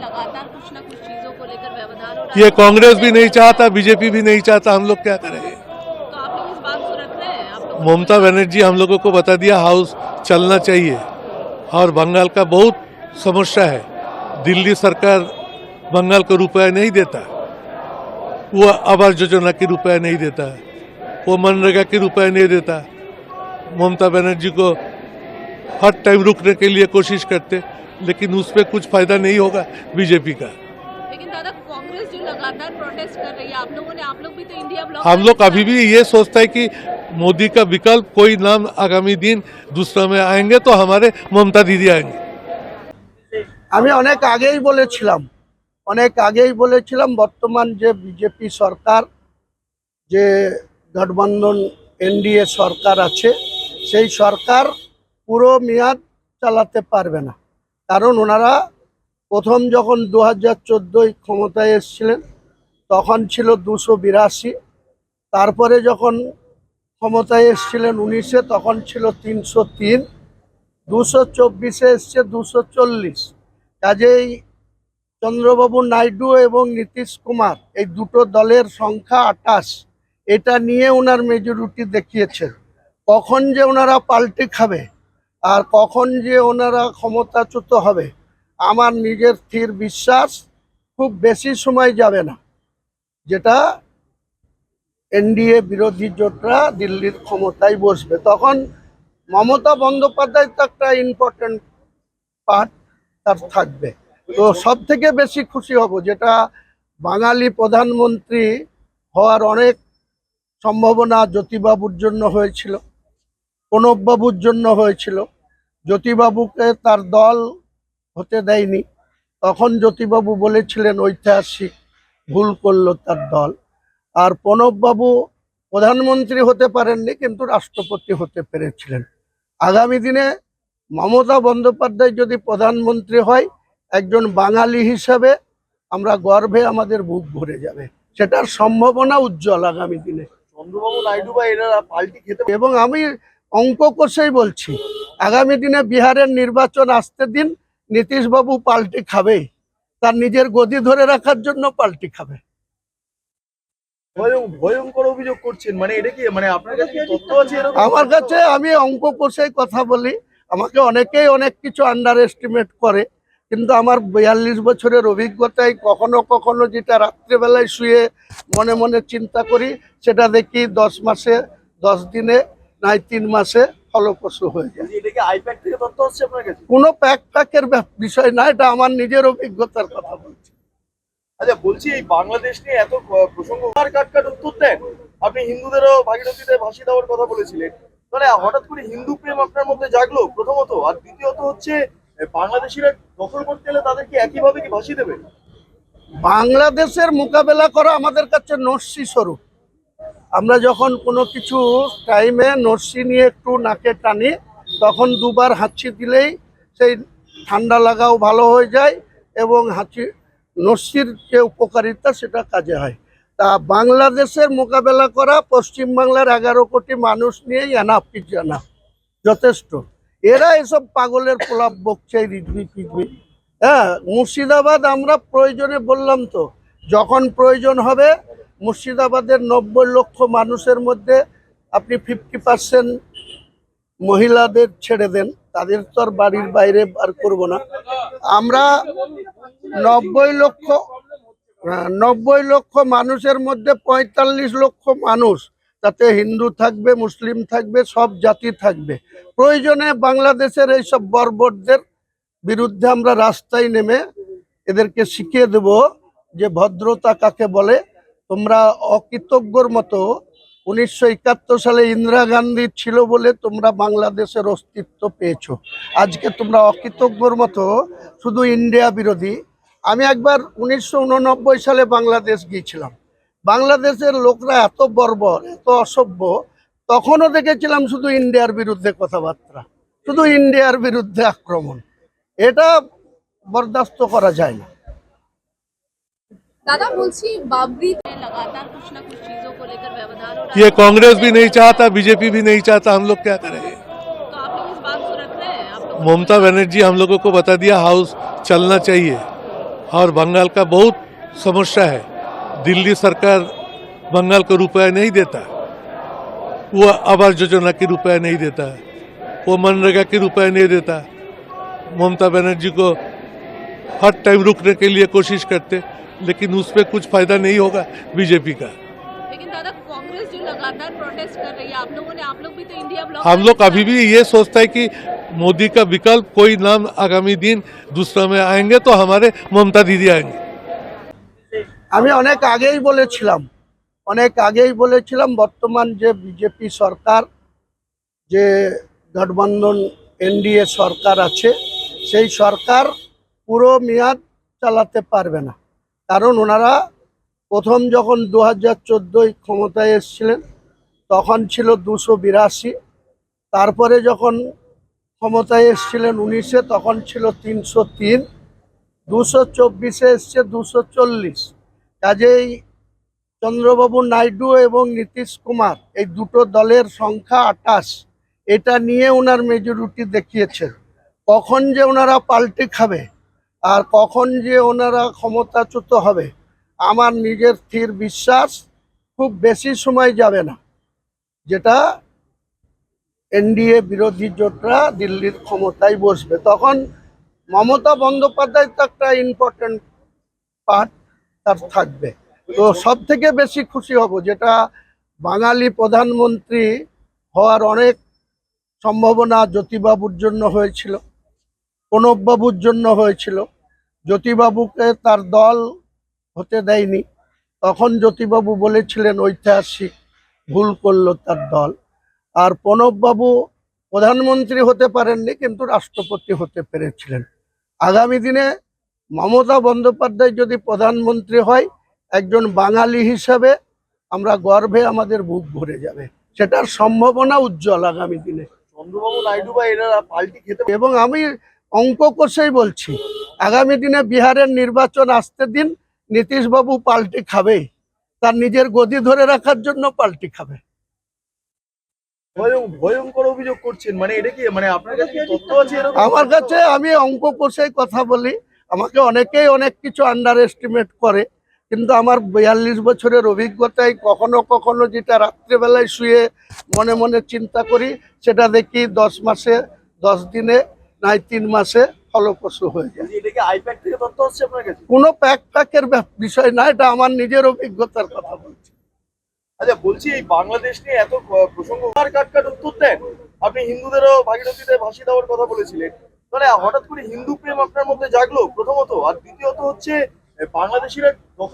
लगातार कुछ ना कुछ चीजों को लेकर व्यवधान हो रहा है। ये कांग्रेस भी नहीं चाहता, बीजेपी भी नहीं चाहता, हम लोग क्या करेंगे? तो आप लोग इस बात को रख रहे हैं? आप लोग ममता बनर्जी हम लोगों को बता दिया हाउस चलना चाहिए, और बंगाल का बहुत समस्या है। दिल्ली सरकार बंगाल को रुपया नहीं देता, वो आवास योजना की रुपया नहीं देता, वो मनरेगा की रुपया नहीं देता। ममता बनर्जी को हर टाइम रुकने के लिए कोशिश करते, लेकिन उस पर कुछ फायदा नहीं होगा बीजेपी का। लेकिन दादा, कांग्रेस जो लगातार प्रोटेस्ट कर रही है, आप लोग भी तो इंडिया ब्लॉक हम लोग अभी भी ये सोचता है कि मोदी का विकल्प कोई नाम आगामी दिन दूसरा में आएंगे तो हमारे ममता दीदी आएंगे। আমি অনেক আগেই বলেছিলাম বর্তমান যে বিজেপি সরকার, যে গঠবন্ধন এনডিএ সরকার আছে, সেই সরকার পুরো মেয়াদ চালাতে পারবে না। কারণ ওনারা প্রথম যখন 2014 ক্ষমতায় এসেছিলেন তখন ছিল 282, তারপরে যখন ক্ষমতায় এসেছিলেন 19-এ তখন ছিল 303, 224-এ এসছে 240। কাজেই চন্দ্রবাবু নাইডু এবং নীতিশ কুমার এই দুটো দলের সংখ্যা 28, এটা নিয়ে ওনার মেজরিটি দেখিয়েছেন। কখন যে ওনারা পাল্টে খাবে আর কখন যে ওনারা ক্ষমতাচ্যুত হবে, আমার নিজের স্থির বিশ্বাস খুব বেশি সময় যাবে না, যেটা এনডিএ বিরোধী জোটরা দিল্লির ক্ষমতায় বসবে। তখন মমতা বন্দ্যোপাধ্যায় তো একটা ইম্পর্টেন্ট পার্ট তার থাকবে। তো সব থেকে বেশি খুশি হব যেটা বাঙালি প্রধানমন্ত্রী হওয়ার অনেক সম্ভাবনা জ্যোতিবাবুর জন্য হয়েছিল, প্রণববাবুর জন্য হয়েছিল। জ্যোতিবাবুকে তার দল হতে দেয়নি, তখন জ্যোতিবাবু বলেছিলেন ঐতিহাসিক ভুল করলো তার দল। আর প্রণববাবু প্রধানমন্ত্রী হতে পারেননি, কিন্তু রাষ্ট্রপতি হতে পেরেছিলেন। আগামী দিনে মমতা বন্দ্যোপাধ্যায় যদি প্রধানমন্ত্রী হয়, একজন বাঙালি হিসাবে আমরা গর্বে আমাদের বুক ভরে যাবে, সেটার সম্ভাবনা উজ্জ্বল আগামী দিনে। চন্দ্রবাবু নাইডু বা এরা পাল্টি খেতে এবং আমি অঙ্ক কষেই বলছি, আগামী দিনে বিহারের নির্বাচন আসতে দিন, নীতিশবাবু পাল্টি খাবেই, তার নিজের গদি ধরে রাখার জন্য পাল্টি খাবে। ভয়ঙ্কর অভিযোগ করছেন, মানে এটা কি, মানে আপনার কাছে কি তথ্য আছে এরকম? আমার কাছে, আমি অঙ্ক কষেই কথা বলি, আমাকে অনেকেই অনেক কিছু আন্ডার এস্টিমেট করে, কিন্তু আমার 42 বছরের অভিজ্ঞতায় কখনো কখনো যেটা রাত্রেবেলায় শুয়ে মনে মনে চিন্তা করি, সেটা দেখি 10 মাসে 10 দিনে নাই 3 মাসে ফলপ্রসূ হয়ে যায়। এটা কি আইপ্যাক থেকে তথ্য হচ্ছে আপনার কাছে? কোনো প্যাকের বিষয় না, এটা আমার নিজের অভিজ্ঞতার কথা বলছি। আচ্ছা, বলছি এই বাংলাদেশ নিয়ে এত প্রসঙ্গ আর কাট উত্তর দেন, আপনি হিন্দুদেরও ভাগীরথীতে ভাসি দেওয়ার কথা বলেছিলেন, তাহলে হঠাৎ করে হিন্দু প্রেম আপনার মধ্যে জাগলো প্রথমত, আর দ্বিতীয়ত হচ্ছে বাংলাদেশিরা দখল করতে গেলে তাদেরকে একইভাবে কি ভাসি দেবে? বাংলাদেশের মোকাবেলা করা আমাদের কাছে নস্যি স্বরূপ। আমরা যখন কোনো কিছু টাইমে নস্যি নিয়ে একটু নাকে টানি, তখন দুবার হাঁচি দিলেই সেই ঠান্ডা লাগাও ভালো হয়ে যায় এবং নস্যির যে উপকারিতা সেটা কাজে হয়। তা বাংলাদেশের মোকাবেলা করা পশ্চিমবাংলার 11 কোটি মানুষ নিয়েই এনাফ ইজ এনাফ, যথেষ্ট। এরা এসব পাগলের প্রলাপ বকছে রিজভি পিজভি। হ্যাঁ, মুর্শিদাবাদ আমরা প্রয়োজনে বললাম তো, যখন প্রয়োজন হবে মুর্শিদাবাদের 90 লক্ষ মানুষের মধ্যে আপনি 50% মহিলাদের ছেড়ে দেন, তাদের তো আর বাড়ির বাইরে বার করবো না। আমরা 90 লক্ষ মানুষের মধ্যে 45 লক্ষ মানুষ, তাতে হিন্দু থাকবে, মুসলিম থাকবে, সব জাতি থাকবে। প্রয়োজনে বাংলাদেশের এইসব বর্বরদের বিরুদ্ধে আমরা রাস্তায় নেমে এদেরকে শিখিয়ে দেব যে ভদ্রতা কাকে বলে। তোমরা অকৃতজ্ঞর মতো 1971 সালে ইন্দিরা গান্ধী ছিল বলে তোমরা বাংলাদেশের অস্তিত্ব পেয়েছো, আজকে তোমরা অকৃতজ্ঞর মতো শুধু ইন্ডিয়া বিরোধী। আমি একবার 1989 সালে বাংলাদেশ গিয়েছিলাম, বাংলাদেশের লোকরা এত বর্বর, এত অসভ্য, তখনও দেখেছিলাম শুধু ইন্ডিয়ার বিরুদ্ধে কথাবার্তা, শুধু ইন্ডিয়ার বিরুদ্ধে আক্রমণ। এটা বরদাস্ত করা যায় না। दादा, बोलছি बाबरी में लगातार कुछ ना कुछ चीजों को लेकर व्यवधान हो रहा है। ये कांग्रेस भी नहीं चाहता, बीजेपी भी नहीं चाहता, हम लोग क्या करेंगे? तो आप लोग इस बात को रख रहे हैं? आप लोग ममता बनर्जी हम लोगों को बता दिया हाउस चलना चाहिए, और बंगाल का बहुत समस्या है। दिल्ली सरकार बंगाल को रुपया नहीं देता, वो आवास योजना की रुपया नहीं देता, वो मनरेगा की रुपया नहीं देता। ममता बनर्जी को हर टाइम रुकने के लिए कोशिश करते, लेकिन उस पर कुछ फायदा नहीं होगा बीजेपी का। लेकिन दादा कांग्रेस जो लगातार प्रोटेस्ट कर रही है, आप लोग भी तो इंडिया ब्लॉक हम लोग अभी भी ये सोचता है कि मोदी का विकल्प कोई नाम आगामी दिन दूसरा में आएंगे तो हमारे ममता दीदी आएंगे। আমি অনেক আগেই বলেছিলাম বর্তমান যে বিজেপি সরকার, যে গঠবন্ধন এনডিএ সরকার আছে, সেই সরকার পুরো মেয়াদ চালাতে পারবে না। কারণ ওনারা প্রথম যখন 2014 ক্ষমতায় এসেছিলেন তখন ছিল 282, তারপরে যখন ক্ষমতায় এসেছিলেন 19-এ তখন ছিল 303, 224-এ এসছে 240। কাজেই চন্দ্রবাবু নাইডু এবং নীতিশ কুমার এই দুটো দলের সংখ্যা 28, এটা নিয়ে ওনার মেজরিটি দেখিয়েছেন। কখন যে ওনারা পাল্টে খাবে আর কখন যে ওনারা ক্ষমতাচ্যুত হবে, আমার নিজের স্থির বিশ্বাস খুব বেশি সময় যাবে না, যেটা এনডিএ বিরোধী জোটরা দিল্লির ক্ষমতায় বসবে। তখন মমতা বন্দ্যোপাধ্যায় তো একটা ইম্পর্টেন্ট পার্ট তার থাকবে। তো সব থেকে বেশি খুশি হব যেটা বাঙালি প্রধানমন্ত্রী হওয়ার অনেক সম্ভাবনা জ্যোতিবাবুর জন্য হয়েছিল, প্রণববাবুর জন্য হয়েছিল। জ্যোতিবাবুকে তার দল হতে দেয়নি, তখন জ্যোতিবাবু বলেছিলেন ঐতিহাসিক ভুল করলো তার দল। আর প্রণববাবু প্রধানমন্ত্রী হতে পারেননি, কিন্তু রাষ্ট্রপতি হতে পেরেছিলেন। আগামী দিনে মমতা বন্দ্যোপাধ্যায় যদি প্রধানমন্ত্রী হয়, একজন বাঙালি হিসাবে আমরা গর্বে আমাদের বুক ভরে যাবে, সেটার সম্ভাবনা উজ্জ্বল আগামী দিনে। চন্দ্রবাবু নাইডু বা এরা পাল্টি খেতে এবং আমি অঙ্ক কষেই বলছি, আগামী দিনে বিহারের নির্বাচন আসতে দিন, নীতিশবাবু পাল্টি খাবেই, তার নিজের গদি ধরে রাখার জন্য পাল্টি খাবে। ভয়ঙ্কর অভিযোগ করছেন, মানে এটা কি, মানে আপনার কাছে কি তথ্য আছে এরকম? আমার কাছে, আমি অঙ্ক কষেই কথা বলি, আমাকে অনেকেই অনেক কিছু আন্ডার এস্টিমেট করে, কিন্তু আমার 42 বছরের অভিজ্ঞতায় কখনো কখনো যেটা রাত্রেবেলায় শুয়ে মনে মনে চিন্তা করি, সেটা দেখি 10 মাসে 10 দিনে নাই 3 মাসে ফলপ্রসূ হয়ে যায়। এটা কি আইপ্যাক থেকে তথ্য হচ্ছে আপনার কাছে? কোনো প্যাকের বিষয় না, এটা আমার নিজের অভিজ্ঞতার কথা বলছি। আচ্ছা, বলছি এই বাংলাদেশ নিয়ে এত প্রসঙ্গ আর কাট উত্তর দেন। আপনি হিন্দুদেরও ভাগীরথীতে ভাসিয়ে দেওয়ার কথা বলেছিলেন, তাহলে হঠাৎ করে হিন্দু প্রেম আপনার মধ্যে জাগলো প্রথমত, আর দ্বিতীয়ত হচ্ছে বাংলাদেশিরা